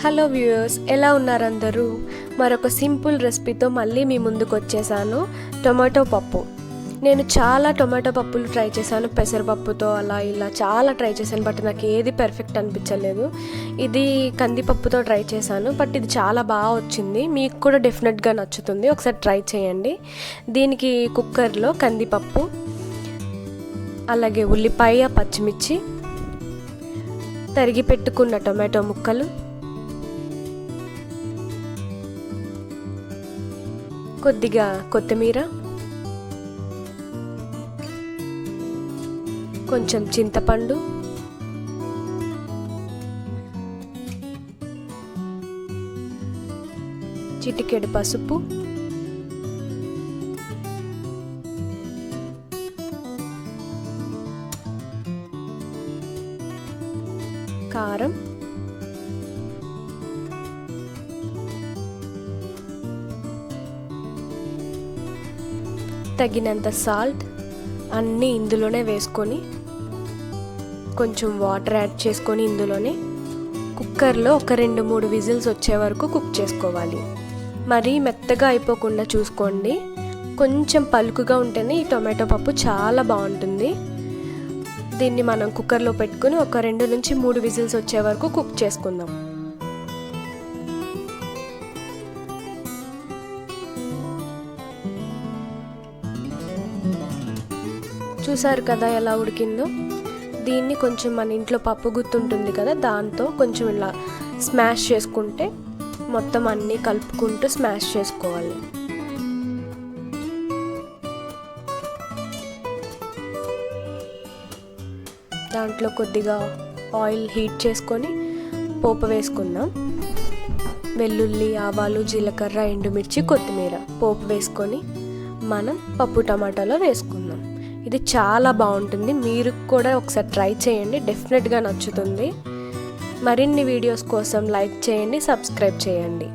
Hello viewers, ఎలా ఉన్నారు అందరూ? మరొక సింపుల్ రెసిపీతో మళ్ళీ మీ ముందుకు వచ్చేసాను. టొమాటో పప్పు. నేను చాలా టొమాటో పప్పులు ట్రై చేశాను, పెసరపప్పుతో అలా ఇలా చాలా ట్రై చేశాను. బట్ నాకు ఏది పర్ఫెక్ట్ అనిపించలేదు. ఇది కందిపప్పుతో ట్రై చేశాను, బట్ ఇది చాలా బాగా వచ్చింది. మీకు కూడా డెఫినెట్గా నచ్చుతుంది, ఒకసారి ట్రై చేయండి. దీనికి కుక్కర్లో కందిపప్పు, అలాగే ఉల్లిపాయ, పచ్చిమిర్చి, తరిగి పెట్టుకున్న టొమాటో ముక్కలు, కొద్దిగా కొత్తిమీర, కొంచెం చింతపండు, చిటికెడు పసుపు, కారం, తగినంత సాల్ట్ అన్నీ ఇందులోనే వేసుకొని కొంచెం వాటర్ యాడ్ చేసుకొని ఇందులోనే కుక్కర్లో ఒక 2-3 విజిల్స్ వచ్చే వరకు కుక్ చేసుకోవాలి. మరీ మెత్తగా అయిపోకుండా చూసుకోండి. కొంచెం పలుకుగా ఉంటేనే ఈ టొమాటో పప్పు చాలా బాగుంటుంది. దీన్ని మనం కుక్కర్లో పెట్టుకుని ఒక 2-3 విజిల్స్ వచ్చే వరకు కుక్ చేసుకుందాం. చూసారు కదా ఎలా ఉడికిందో. దీన్ని కొంచెం మన ఇంట్లో పప్పు గుత్తుంటుంది కదా, దాంతో కొంచెం ఇలా స్మాష్ చేసుకుంటే మొత్తం అన్నీ కలుపుకుంటూ స్మాష్ చేసుకోవాలి. దాంట్లో కొద్దిగా ఆయిల్ హీట్ చేసుకొని పోపు వేసుకుందాం. వెల్లుల్లి, ఆవాలు, జీలకర్ర, ఎండుమిర్చి, కొత్తిమీర పోపు వేసుకొని మనం పప్పు టమాటాలో వేసుకుందాం. ఇది చాలా బాగుంటుంది. మీరు కూడా ఒకసారి ట్రై చేయండి, డెఫినెట్గా నచ్చుతుంది. మరిన్ని వీడియోస్ కోసం లైక్ చేయండి, సబ్స్క్రైబ్ చేయండి.